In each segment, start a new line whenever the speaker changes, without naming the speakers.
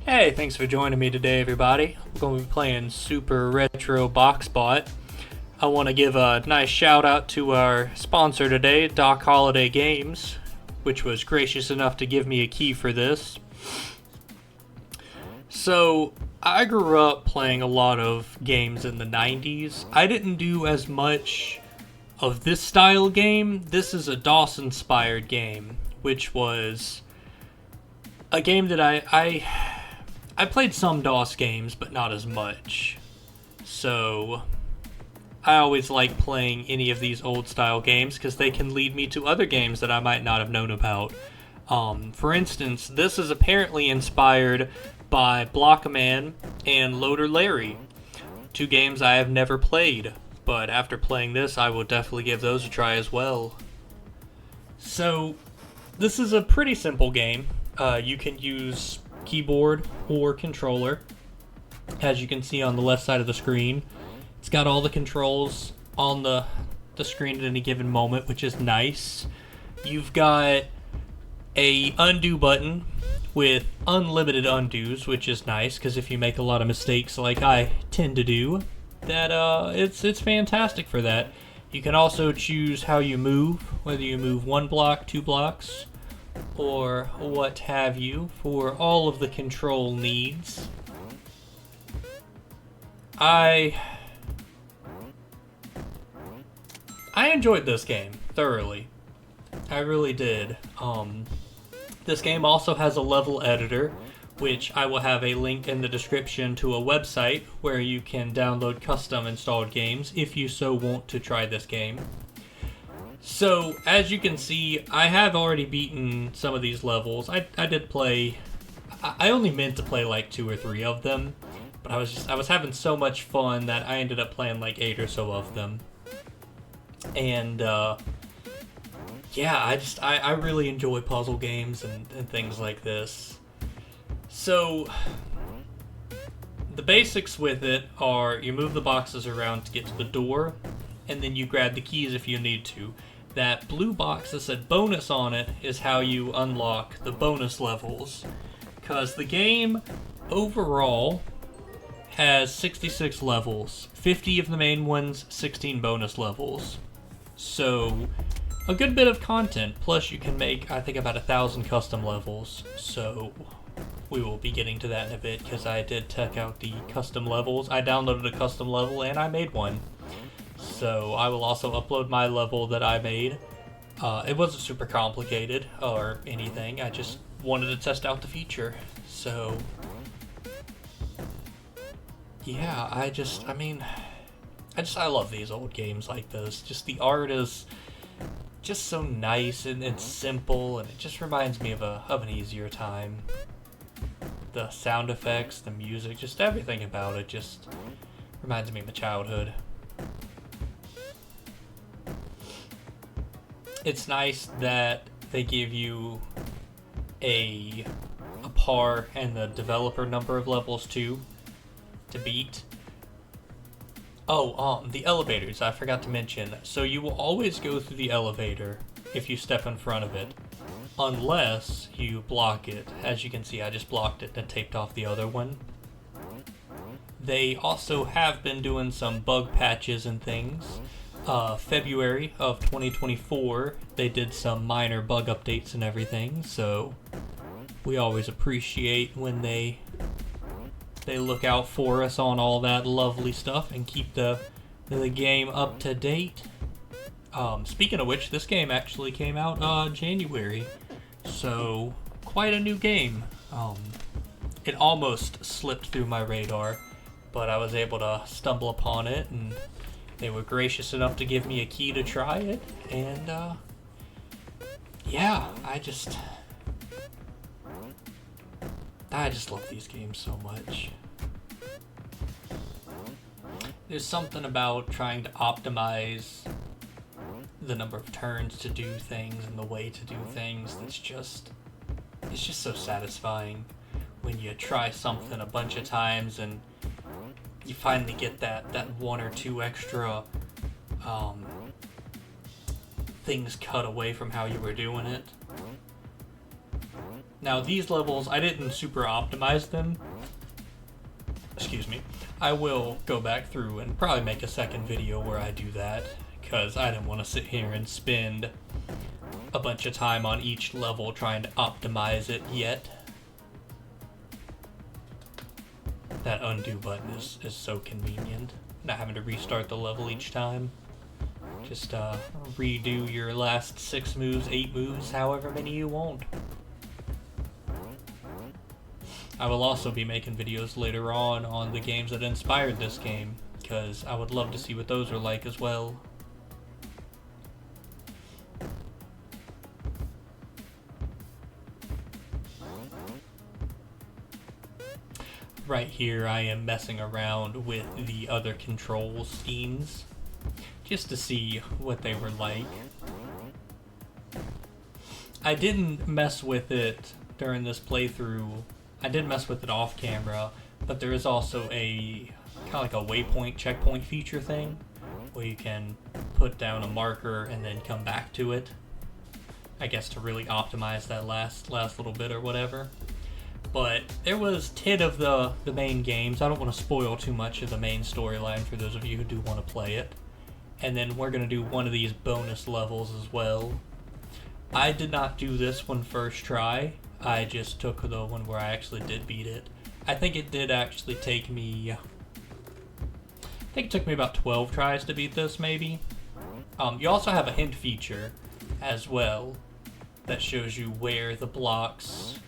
Hey, thanks for joining me today, everybody. We're going to be playing Super Retro Boxbot. I want to give a nice shout out to our sponsor today, Doc Holiday Games, which was gracious enough to give me a key for this. So, I grew up playing a lot of games in the 90s. I didn't do as much of this style game. This is a DOS-inspired game, which was a game that I played some DOS games, but not as much. So I always like playing any of these old style games because they can lead me to other games that I might not have known about. For instance, this is apparently inspired by Blockman and Loader Larry, two games I have never played, but after playing this, I will definitely give those a try as well. So this is a pretty simple game. You can use keyboard or controller, as you can see on the left side of the screen. It's got all the controls on the screen at any given moment, which is nice. You've got a undo button with unlimited undos, which is nice because if you make a lot of mistakes like I tend to do, that it's fantastic for that. You can also choose how you move, whether you move 1 block, 2 blocks, or what have you, for all of the control needs. I enjoyed this game thoroughly. I really did. This game also has a level editor, which I will have a link in the description to a website where you can download custom installed games if you so want to try this game. So, as you can see, I have already beaten some of these levels. I did play... I only meant to play like 2 or 3 of them, but I was having so much fun that I ended up playing like 8 or so of them. And, yeah, I really enjoy puzzle games and things like this. So, the basics with it are you move the boxes around to get to the door, and then you grab the keys if you need to. That blue box that said bonus on it is how you unlock the bonus levels. Because the game overall has 66 levels, 50 of the main ones, 16 bonus levels. So, a good bit of content, plus you can make, I think, about 1,000 custom levels. So, we will be getting to that in a bit, because I did check out the custom levels. I downloaded a custom level, and I made one. So, I will also upload my level that I made. It wasn't super complicated, or anything. I just wanted to test out the feature. So, yeah, I love these old games like this. Just the art is just so nice and simple, and it just reminds me of an easier time. The sound effects, the music, just everything about it just reminds me of my childhood. It's nice that they give you a par and the developer number of levels too to beat. Oh, the elevators, I forgot to mention. So you will always go through the elevator if you step in front of it, unless you block it. As you can see, I just blocked it and taped off the other one. They also have been doing some bug patches and things. February of 2024, they did some minor bug updates and everything, so we always appreciate when they look out for us on all that lovely stuff and keep the game up to date. Speaking of which, this game actually came out January, so quite a new game. It almost slipped through my radar, but I was able to stumble upon it, and they were gracious enough to give me a key to try it, and yeah, I just love these games so much. There's something about trying to optimize the number of turns to do things and the way to do things it's just so satisfying when you try something a bunch of times and you finally get that 1 or 2 extra things cut away from how you were doing it. Now these levels, I didn't super optimize them. Excuse me. I will go back through and probably make a second video where I do that, because I didn't want to sit here and spend a bunch of time on each level trying to optimize it yet. That undo button is so convenient. Not having to restart the level each time. Just redo your last 6 moves, 8 moves, however many you want. I will also be making videos later on the games that inspired this game, because I would love to see what those are like as well. Right here I am messing around with the other control schemes, just to see what they were like. I didn't mess with it during this playthrough. I did mess with it off camera, but there is also a kind of like a waypoint checkpoint feature thing where you can put down a marker and then come back to it, I guess to really optimize that last little bit or whatever. But there was 10 of the main games. I don't want to spoil too much of the main storyline for those of you who do want to play it. And then we're going to do one of these bonus levels as well. I did not do this one first try. I just took the one where I actually did beat it. I think it did actually take me... I think it took me about 12 tries to beat this, maybe. You also have a hint feature as well that shows you where the blocks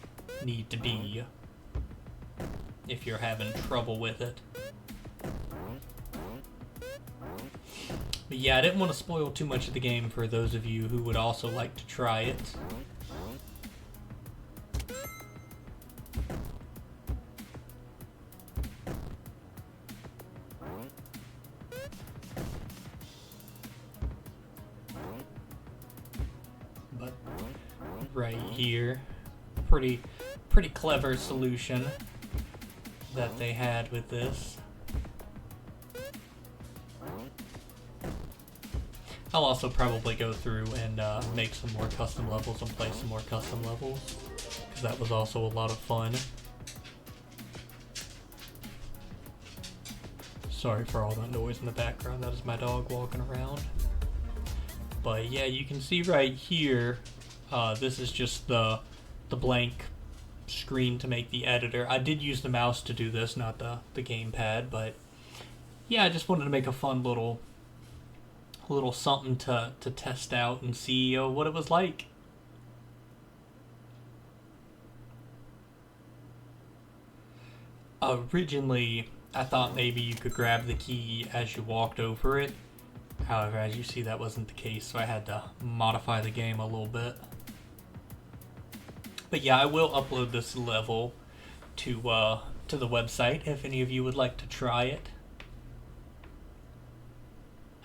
need to be if you're having trouble with it. But yeah, I didn't want to spoil too much of the game for those of you who would also like to try it. But right here, pretty clever solution that they had with this. I'll also probably go through and make some more custom levels and play some more custom levels, because that was also a lot of fun. Sorry for all that noise in the background, that is my dog walking around. But yeah, you can see right here, this is just the blank screen to make the editor. I did use the mouse to do this, not the gamepad, but yeah, I just wanted to make a fun little something to test out and see what it was like. Originally, I thought maybe you could grab the key as you walked over it. However, as you see, that wasn't the case, so I had to modify the game a little bit. But yeah, I will upload this level to the website if any of you would like to try it.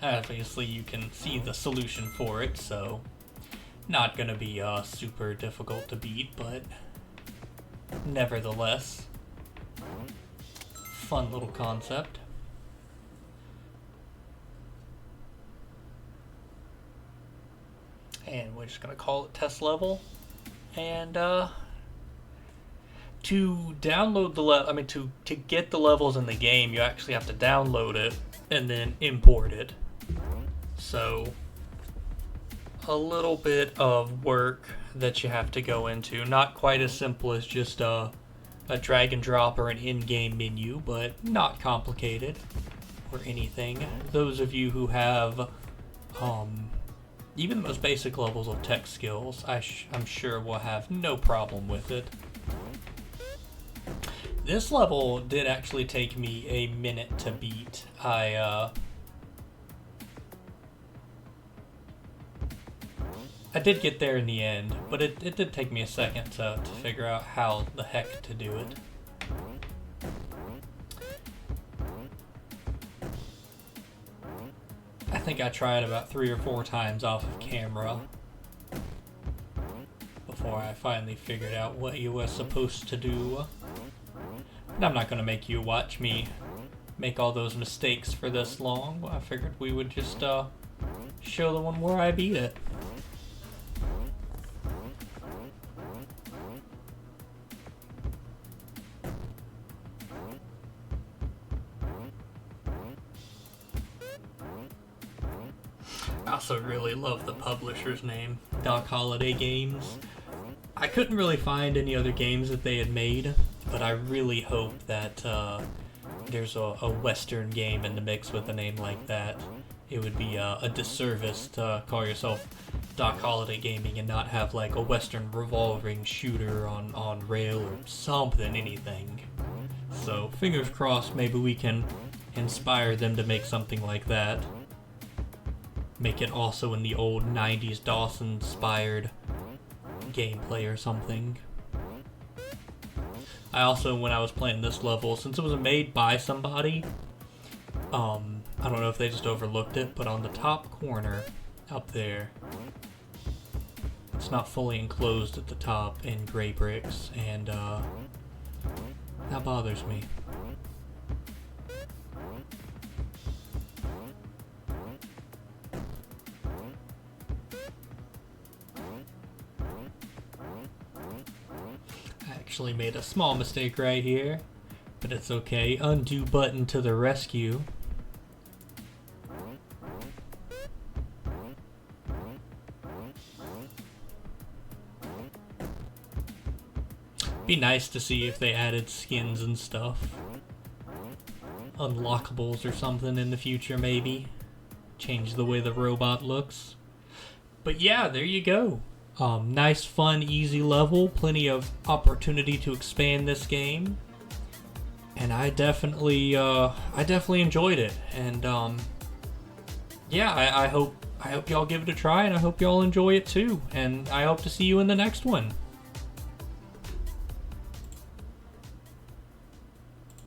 Obviously, you can see the solution for it, so not going to be super difficult to beat, but nevertheless, fun little concept. And we're just going to call it test level. And to download the to get the levels in the game, you actually have to download it and then import it. So a little bit of work that you have to go into. Not quite as simple as just a drag and drop or an in-game menu, but not complicated or anything. Those of you who have even the most basic levels of tech skills, I'm sure will have no problem with it. This level did actually take me a minute to beat. I did get there in the end, but it did take me a second to figure out how the heck to do it. I think I tried about 3 or 4 times off of camera before I finally figured out what you were supposed to do. And I'm not going to make you watch me make all those mistakes for this long. I figured we would just show the one where I beat it. also really love the publisher's name, Doc Holiday Games. I couldn't really find any other games that they had made, but I really hope that there's a Western game in the mix with a name like that. It would be a disservice to call yourself Doc Holiday Gaming and not have like a Western revolving shooter on rail or something, anything. So fingers crossed, maybe we can inspire them to make something like that. Make it also in the old 90s DOS-inspired gameplay or something. I also, when I was playing this level, since it was made by somebody, I don't know if they just overlooked it, but on the top corner up there, it's not fully enclosed at the top in gray bricks, and that bothers me. I actually made a small mistake right here, but it's okay. Undo button to the rescue. Be nice to see if they added skins and stuff. Unlockables or something in the future, maybe. Change the way the robot looks. But yeah, there you go. Nice, fun, easy level. Plenty of opportunity to expand this game. And I definitely enjoyed it. And yeah, I hope y'all give it a try, and I hope y'all enjoy it too. And I hope to see you in the next one.